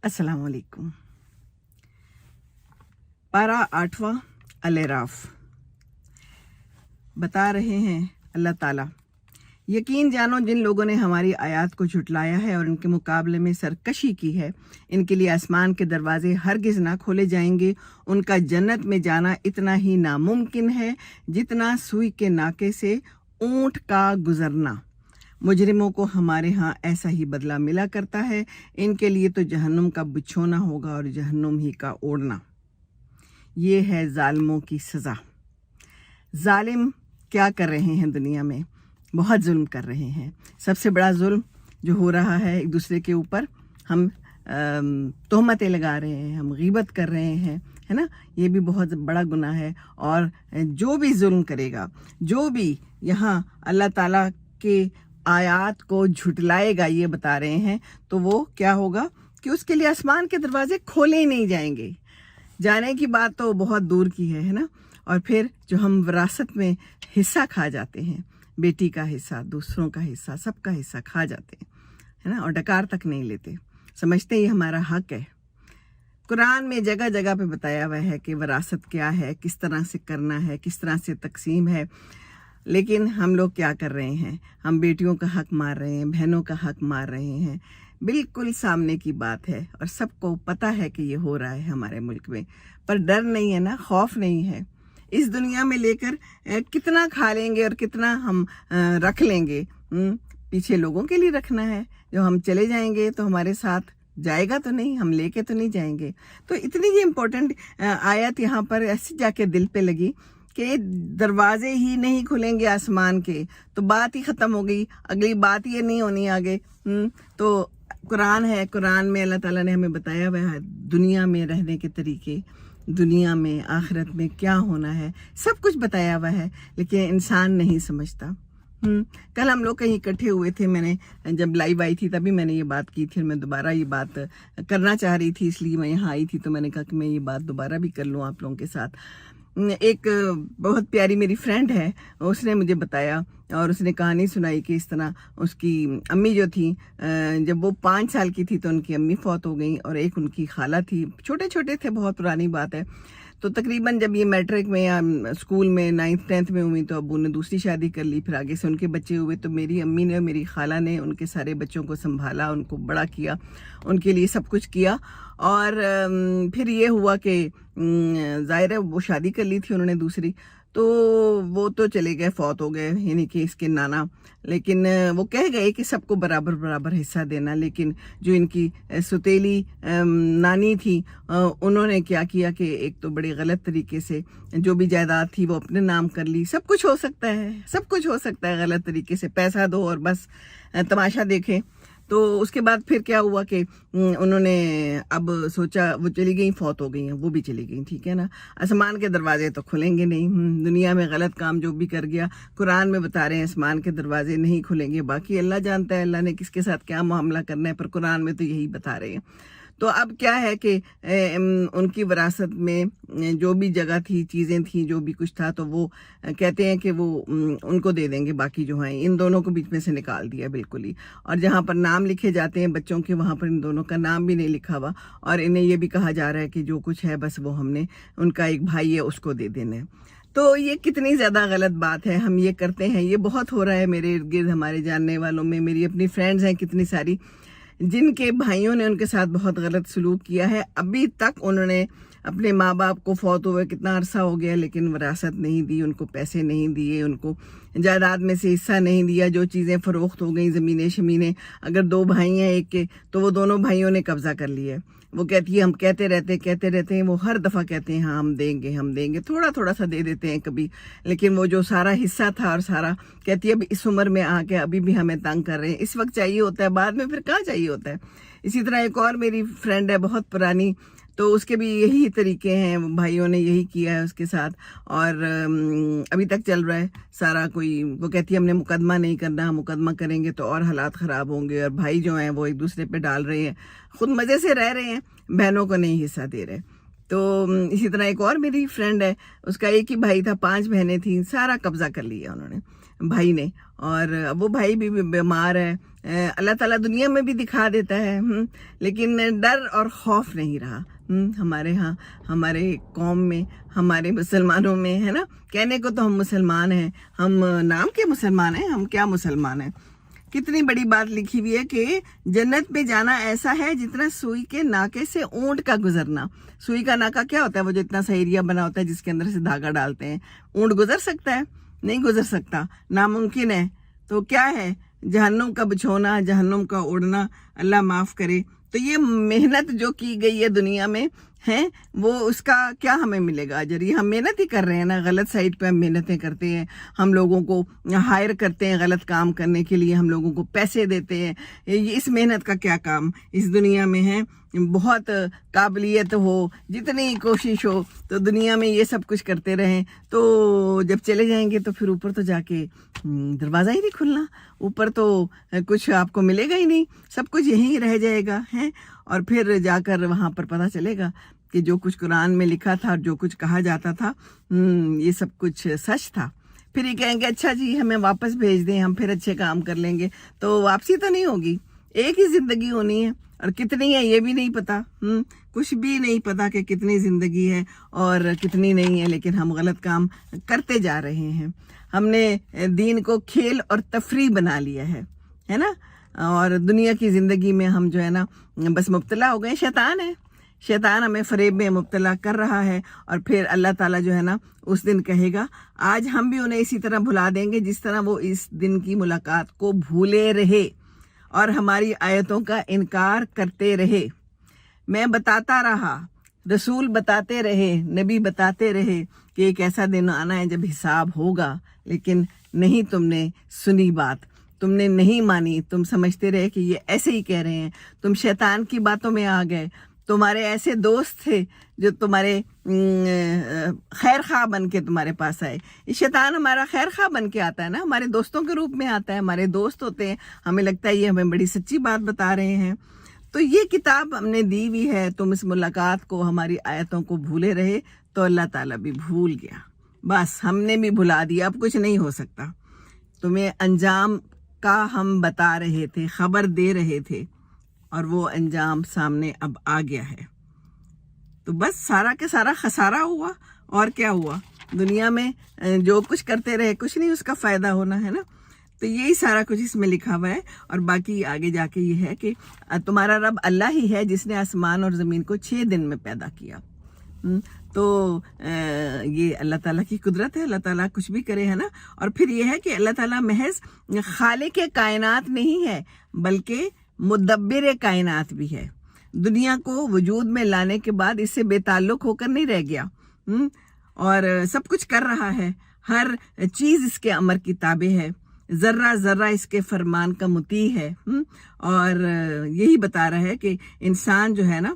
अस्सलाम वालेकुम। पारा 8वां अल-राफ बता रहे हैं अल्लाह ताला, यकीन जानो जिन लोगों ने हमारी आयत को झुटलाया है और इनके मुकाबले में सरकशी की है, इनके लिए आसमान के दरवाजे हरगिज़ ना खोले जाएंगे। उनका जन्नत में जाना इतना ही नामुमकिन है जितना सुई के नाके से ऊँट का गुजरना। मुजरिमों को हमारे यहाँ ऐसा ही बदला मिला करता है। इनके लिए तो जहन्नुम का बिछोना होगा और जहन्नुम ही का ओढ़ना। ये है जालिमों की सज़ा। जालिम क्या कर रहे हैं दुनिया में? बहुत जुल्म कर रहे हैं। सबसे बड़ा जुल्म जो हो रहा है, एक दूसरे के ऊपर हम तोहमतें लगा रहे हैं, हम गीबत कर रहे हैं, है ना। ये भी बहुत बड़ा गुनाह है। और जो भी जुल्म करेगा, जो भी यहाँ अल्लाह ताला के आयात को झुटलाएगा, ये बता रहे हैं, तो वो क्या होगा कि उसके लिए आसमान के दरवाजे खोले ही नहीं जाएंगे। जाने की बात तो बहुत दूर की है ना। और फिर जो हम विरासत में हिस्सा खा जाते हैं, बेटी का हिस्सा, दूसरों का हिस्सा, सबका हिस्सा खा जाते हैं, है ना, और डकार तक नहीं लेते, समझते ये हमारा हक है। कुरान में जगह जगह पे बताया हुआ है कि विरासत क्या है, किस तरह से करना है, किस तरह से तकसीम है। लेकिन हम लोग क्या कर रहे हैं? हम बेटियों का हक मार रहे हैं, बहनों का हक मार रहे हैं। बिल्कुल सामने की बात है और सबको पता है कि ये हो रहा है हमारे मुल्क में, पर डर नहीं है ना, खौफ नहीं है। इस दुनिया में लेकर कितना खा लेंगे और कितना हम रख लेंगे। पीछे लोगों के लिए रखना है। जो हम चले जाएंगे तो हमारे साथ जाएगा तो नहीं, हम लेके तो नहीं जाएंगे। तो इतनी ये इम्पोर्टेंट आयत यहाँ पर ऐसी जाके दिल पे लगी कि दरवाजे ही नहीं खुलेंगे आसमान के, तो बात ही ख़त्म हो गई। अगली बात ये नहीं होनी आगे। तो कुरान है, कुरान में अल्लाह ताला ने हमें बताया हुआ है दुनिया में रहने के तरीके, दुनिया में आखिरत में क्या होना है, सब कुछ बताया हुआ है, लेकिन इंसान नहीं समझता। कल हम लोग कहीं इकट्ठे हुए थे, मैंने जब लाइव आई थी तभी मैंने ये बात की थी। मैं दोबारा ये बात करना चाह रही थी, इसलिए मैं यहाँ आई थी। तो मैंने कहा कि मैं ये बात दोबारा भी कर लूँ आप लोगों के साथ। एक बहुत प्यारी मेरी फ्रेंड है, उसने मुझे बताया और उसने कहानी सुनाई कि इस तरह उसकी अम्मी जो थी, जब वो 5 साल की थी तो उनकी अम्मी फौत हो गई और एक उनकी खाला थी। छोटे छोटे थे, बहुत पुरानी बात है। तो तकरीबन जब ये मैट्रिक में या स्कूल में 9th 10th में हुई तो अब्बू ने दूसरी शादी कर ली। फिर आगे से उनके बच्चे हुए तो मेरी अम्मी ने, मेरी खाला ने उनके सारे बच्चों को संभाला, उनको बड़ा किया, उनके लिए सब कुछ किया। और फिर ये हुआ कि ज़ाहिर है वो शादी कर ली थी उन्होंने दूसरी, तो वो तो चले गए, फौत हो गए, यानी कि इसके नाना। लेकिन वो कह गए कि सबको बराबर बराबर हिस्सा देना। लेकिन जो इनकी सुतेली नानी थी, उन्होंने क्या किया कि एक तो बड़े गलत तरीके से जो भी जायदाद थी वो अपने नाम कर ली। सब कुछ हो सकता है, सब कुछ हो सकता है गलत तरीके से। पैसा दो और बस तमाशा देखें। तो उसके बाद फिर क्या हुआ कि उन्होंने अब सोचा, वो चली गई, फौत हो गई हैं, वो भी चली गई, ठीक है ना। आसमान के दरवाजे तो खुलेंगे नहीं। दुनिया में गलत काम जो भी कर गया, कुरान में बता रहे हैं आसमान के दरवाजे नहीं खुलेंगे। बाकी अल्लाह जानता है अल्लाह ने किसके साथ क्या मामला करना है, पर कुरान में तो यही बता रहे हैं। तो अब क्या है कि उनकी विरासत में जो भी जगह थी, चीज़ें थी, जो भी कुछ था, तो वो कहते हैं कि वो उनको दे देंगे। बाकी जो हैं इन दोनों को बीच में से निकाल दिया बिल्कुल ही। और जहाँ पर नाम लिखे जाते हैं बच्चों के, वहाँ पर इन दोनों का नाम भी नहीं लिखा हुआ। और इन्हें ये भी कहा जा रहा है कि जो कुछ है बस वो हमने, उनका एक भाई है उसको दे देना है। तो ये कितनी ज़्यादा गलत बात है। हम ये करते हैं, ये बहुत हो रहा है मेरे इर्द गिर्द, हमारे जानने वालों में। मेरी अपनी फ्रेंड्स हैं कितनी सारी, जिनके भाइयों ने उनके साथ बहुत गलत सलूक किया है। अभी तक उन्होंने अपने माँ बाप को फौत हुए कितना अरसा हो गया, लेकिन विरासत नहीं दी, उनको पैसे नहीं दिए, उनको जायदाद में से हिस्सा नहीं दिया। जो चीज़ें फ़रोख्त हो गई, ज़मीनें शमीनें, अगर 2 भाई हैं एक के, तो वो दोनों भाइयों ने कब्ज़ा कर लिया है। वो कहती है, हम कहते रहते हैं, वो हर दफ़ा कहते हैं हाँ हम देंगे, थोड़ा थोड़ा सा दे देते हैं कभी। लेकिन वो जो सारा हिस्सा था और सारा, कहती है अब इस उम्र में आके अभी भी हमें तंग कर रहे हैं। इस वक्त चाहिए होता है, बाद में फिर कहाँ चाहिए होता है। इसी तरह एक और मेरी फ्रेंड है बहुत पुरानी, तो उसके भी यही तरीके हैं, भाइयों ने यही किया है उसके साथ। और अभी तक चल रहा है सारा। कोई वो कहती है हमने मुकदमा नहीं करना, मुकदमा करेंगे तो और हालात ख़राब होंगे। और भाई जो हैं वो एक दूसरे पे डाल रहे हैं, खुद मज़े से रह रहे हैं, बहनों को नहीं हिस्सा दे रहे। तो इसी तरह एक और मेरी फ्रेंड है, उसका एक ही भाई था, 5 बहनें थीं, सारा कब्जा कर लिया उन्होंने। भाई ने, और वो भाई भी बीमार है। अल्लाह ताला दुनिया में भी दिखा देता है, लेकिन डर और खौफ नहीं रहा हमारे यहाँ, हमारे कौम में, हमारे मुसलमानों में, है ना। कहने को तो हम मुसलमान हैं, हम नाम के मुसलमान हैं, हम क्या मुसलमान हैं। कितनी बड़ी बात लिखी हुई है कि जन्नत में जाना ऐसा है जितना सुई के नाके से ऊंट का गुजरना। सुई का नाका क्या होता है? वो जो इतना सा एरिया बना होता है जिसके अंदर से धागा डालते हैं। ऊंट गुजर सकता है? नहीं गुजर सकता, नामुमकिन है। तो क्या है? जहन्नुम का बिछोना, जहन्नुम का उड़ना, अल्लाह माफ करे। तो ये मेहनत जो की गई है दुनिया में है, वो उसका क्या हमें मिलेगा अजर? ये हम मेहनत ही कर रहे हैं ना, गलत साइड पे हम मेहनतें करते हैं, हम लोगों को हायर करते हैं गलत काम करने के लिए, हम लोगों को पैसे देते हैं। ये इस मेहनत का क्या काम इस दुनिया में है? बहुत काबिलियत हो, जितनी कोशिश हो, तो दुनिया में ये सब कुछ करते रहें, तो जब चले जाएंगे तो फिर ऊपर तो जाके दरवाज़ा ही नहीं खुलना, ऊपर तो कुछ आपको मिलेगा ही नहीं, सब कुछ यहीं रह जाएगा है। और फिर जाकर वहाँ पर पता चलेगा कि जो कुछ कुरान में लिखा था और जो कुछ कहा जाता था, ये सब कुछ सच था। फिर ये कहेंगे अच्छा जी हमें वापस भेज दें, हम फिर अच्छे काम कर लेंगे। तो वापसी तो नहीं होगी, एक ही ज़िंदगी होनी है, और कितनी है ये भी नहीं पता। कुछ भी नहीं पता कि कितनी ज़िंदगी है और कितनी नहीं है, लेकिन हम गलत काम करते जा रहे हैं। हमने दीन को खेल और तफरी बना लिया है ना। और दुनिया की ज़िंदगी में हम जो है ना बस मुब्तला हो गए। शैतान है, शैतान हमें फरेब में मुब्तला कर रहा है। और फिर अल्लाह ताला जो है ना उस दिन कहेगा आज हम भी उन्हें इसी तरह भुला देंगे जिस तरह वो इस दिन की मुलाकात को भूले रहे और हमारी आयतों का इनकार करते रहे। मैं बताता रहा, रसूल बताते रहे, नबी बताते रहे कि एक ऐसा दिन आना है जब हिसाब होगा, लेकिन नहीं तुमने सुनी बात, तुमने नहीं मानी। तुम समझते रहे कि ये ऐसे ही कह रहे हैं, तुम शैतान की बातों में आ गए। तुम्हारे ऐसे दोस्त थे जो तुम्हारे खैर खा बन के तुम्हारे पास आए। ये शैतान हमारा खैर खा बन के आता है ना, हमारे दोस्तों के रूप में आता है, हमारे दोस्त होते हैं, हमें लगता है ये हमें बड़ी सच्ची बात बता रहे हैं। तो ये किताब हमने दी हुई है, तुम इस मुलाकात को, हमारी आयतों को भूले रहे तो अल्लाह ताला भी भूल गया। बस हमने भी भुला दिया, अब कुछ नहीं हो सकता। तुम्हें अंजाम का हम बता रहे थे, खबर दे रहे थे, और वो अंजाम सामने अब आ गया है। तो बस सारा के सारा खसारा हुआ, और क्या हुआ? दुनिया में जो कुछ करते रहे कुछ नहीं उसका फ़ायदा होना है ना। तो यही सारा कुछ इसमें लिखा हुआ है। और बाकी आगे जाके ये है कि तुम्हारा रब अल्लाह ही है जिसने आसमान और ज़मीन को 6 दिन में पैदा किया। तो ये अल्लाह ताला की कुदरत है, अल्लाह ताला कुछ भी करे है ना। और फिर ये है कि अल्लाह ताला महज खालिक कायनात नहीं है बल्कि मुदब्बिर कायनात भी है। दुनिया को वजूद में लाने के बाद इससे बेताल्लुक होकर नहीं रह गया, और सब कुछ कर रहा है। हर चीज़ इसके अमर की ताबे है, ज़र्रा ज़र्रा इसके फरमान का मुती है। और यही बता रहा है कि इंसान जो है ना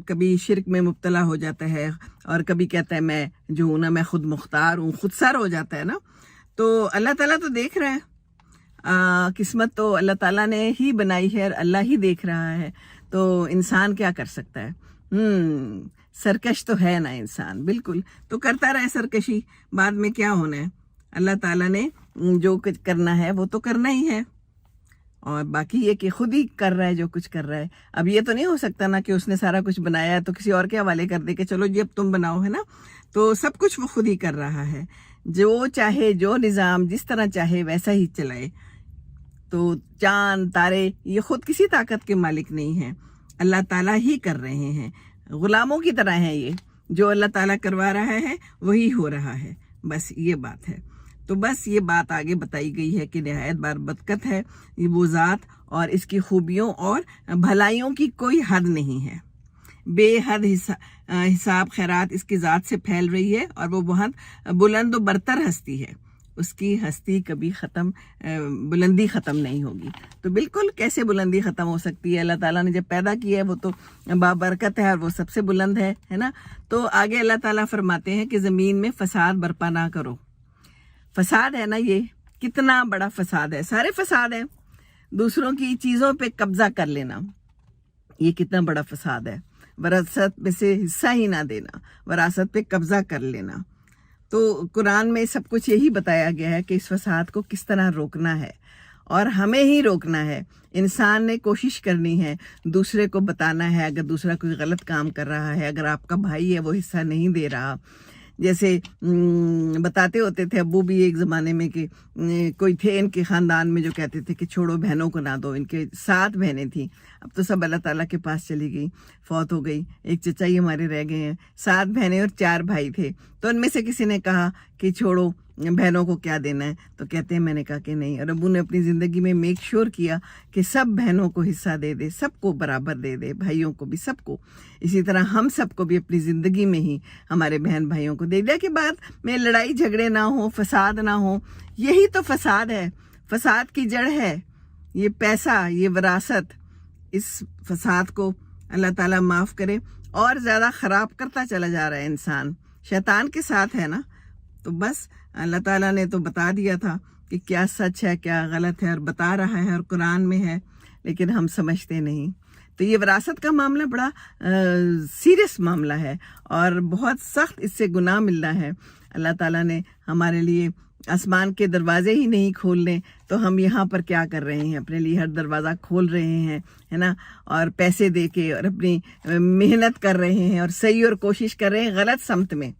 कभी शिरक में मुब्तला हो जाता है, और कभी कहता है मैं जो हूँ ना मैं खुद मुख्तार हूँ, खुद सर हो जाता है ना। तो अल्लाह ताला तो देख रहा है, किस्मत तो अल्लाह ताला ने ही बनाई है और अल्लाह ही देख रहा है। तो इंसान क्या कर सकता है? सरकश तो है ना इंसान, बिल्कुल। तो करता रहे सरकशी, बाद में क्या होना है? अल्लाह ताला ने जो कुछ करना है वो तो करना ही है, और बाकी ये कि खुद ही कर रहा है जो कुछ कर रहा है। अब ये तो नहीं हो सकता ना कि उसने सारा कुछ बनाया है तो किसी और के हवाले कर दे कि चलो जी अब तुम बनाओ, है ना। तो सब कुछ वो खुद ही कर रहा है, जो चाहे, जो निज़ाम जिस तरह चाहे वैसा ही चलाए। तो चांद तारे ये खुद किसी ताकत के मालिक नहीं हैं, अल्लाह ताला ही कर रहे हैं। गुलामों की तरह है ये, जो अल्लाह ताला करवा रहा है वही हो रहा है, बस ये बात है। तो बस ये बात आगे बताई गई है कि निहायत बार बरकत है ये वो ज़ात, और इसकी खूबियों और भलाइयों की कोई हद नहीं है। बेहद हिसाब खैरात इसकी ज़ात से फैल रही है, और वो बहुत बुलंद व बरतर हस्ती है। उसकी हस्ती कभी ख़त्म, बुलंदी ख़त्म नहीं होगी। तो बिल्कुल कैसे बुलंदी ख़त्म हो सकती है? अल्लाह ताला ने जब पैदा किया है वो तो बाबरकत है और वो सबसे बुलंद है ना। तो आगे अल्लाह ताला फरमाते हैं कि ज़मीन में फ़साद बर्पा ना करो। फ़साद है ना, ये कितना बड़ा फ़साद है, सारे फ़साद है। दूसरों की चीज़ों पे कब्ज़ा कर लेना, ये कितना बड़ा फ़साद है। वरासत में से हिस्सा ही ना देना, वरासत पे कब्ज़ा कर लेना। تو قرآن میں سب کچھ یہی بتایا گیا ہے کہ اس فساد کو کس طرح روکنا ہے، اور ہمیں ہی روکنا ہے. انسان نے کوشش کرنی ہے، دوسرے کو بتانا ہے اگر دوسرا کوئی غلط کام کر رہا ہے، اگر آپ کا بھائی ہے وہ حصہ نہیں دے رہا. جیسے بتاتے ہوتے تھے ابو بھی ایک زمانے میں کہ کوئی تھے ان کے خاندان میں جو کہتے تھے کہ چھوڑو بہنوں کو نہ دو. ان کے 7 بہنیں تھیں، اب تو سب اللہ تعالیٰ کے پاس چلی گئی، فوت ہو گئی. ایک چچائی ہمارے رہ گئے ہیں. 7 بہنیں اور 4 بھائی تھے. تو ان میں سے کسی نے کہا کہ چھوڑو بہنوں کو کیا دینا ہے، تو کہتے ہیں میں نے کہا کہ نہیں. اور ابو نے اپنی زندگی میں میک شور کیا کہ سب بہنوں کو حصہ دے دے، سب کو برابر دے دے، بھائیوں کو بھی، سب کو. اسی طرح ہم سب کو بھی اپنی زندگی میں ہی ہمارے بہن بھائیوں کو دے دیا کہ بعد میں لڑائی جھگڑے نہ ہو، فساد نہ ہو. یہی تو فساد ہے، فساد کی جڑ ہے یہ پیسہ، یہ وراثت. اس فساد کو اللہ تعالیٰ معاف کرے. اور زیادہ خراب کرتا چلا جا رہا ہے انسان، شیطان کے ساتھ ہے نا. تو بس اللہ تعالیٰ نے تو بتا دیا تھا کہ کیا سچ ہے کیا غلط ہے، اور بتا رہا ہے اور قرآن میں ہے، لیکن ہم سمجھتے نہیں. تو یہ وراثت کا معاملہ بڑا سیریس معاملہ ہے اور بہت سخت اس سے گناہ ملنا ہے. اللہ تعالیٰ نے ہمارے لیے آسمان کے دروازے ہی نہیں کھولنے، تو ہم یہاں پر کیا کر رہے ہیں؟ اپنے لیے ہر دروازہ کھول رہے ہیں، ہے نا، اور پیسے دے کے اور اپنی محنت کر رہے ہیں اور صحیح اور کوشش کر رہے ہیں غلط سمت میں.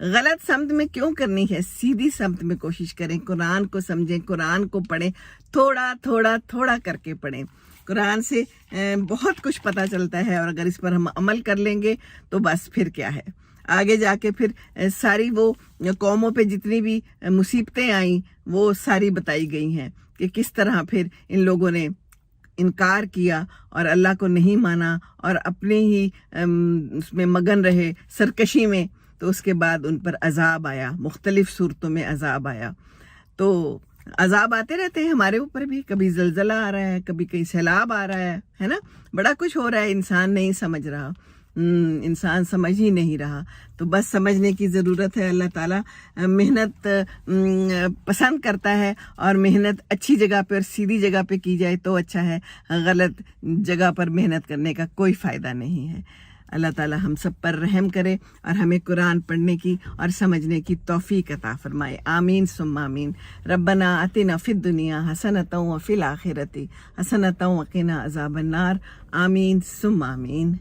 غلط سمت میں کیوں کرنی ہے؟ سیدھی سمت میں کوشش کریں. قرآن کو سمجھیں، قرآن کو پڑھیں، تھوڑا تھوڑا تھوڑا کر کے پڑھیں. قرآن سے بہت کچھ پتہ چلتا ہے، اور اگر اس پر ہم عمل کر لیں گے تو بس پھر کیا ہے، آگے جا کے پھر ساری وہ قوموں پہ جتنی بھی مصیبتیں آئیں وہ ساری بتائی گئی ہیں کہ کس طرح پھر ان لوگوں نے انکار کیا اور اللہ کو نہیں مانا اور اپنے ہی اس میں مگن رہے سرکشی میں. تو اس کے بعد ان پر عذاب آیا، مختلف صورتوں میں عذاب آیا. تو عذاب آتے رہتے ہیں ہمارے اوپر بھی، کبھی زلزلہ آ رہا ہے، کبھی کہیں سیلاب آ رہا ہے نا، بڑا کچھ ہو رہا ہے. انسان نہیں سمجھ رہا، انسان سمجھ ہی نہیں رہا. تو بس سمجھنے کی ضرورت ہے. اللہ تعالیٰ محنت پسند کرتا ہے، اور محنت اچھی جگہ پہ اور سیدھی جگہ پہ کی جائے تو اچھا ہے. غلط جگہ پر محنت کرنے کا کوئی فائدہ نہیں ہے. اللہ تعالیٰ ہم سب پر رحم کرے اور ہمیں قرآن پڑھنے کی اور سمجھنے کی توفیق عطا فرمائے. آمین ثم آمین. ربنا آتنا فی الدنیا حسنۃ وفی الآخرۃ حسنۃ وقنا عذاب النار. آمین ثم آمین.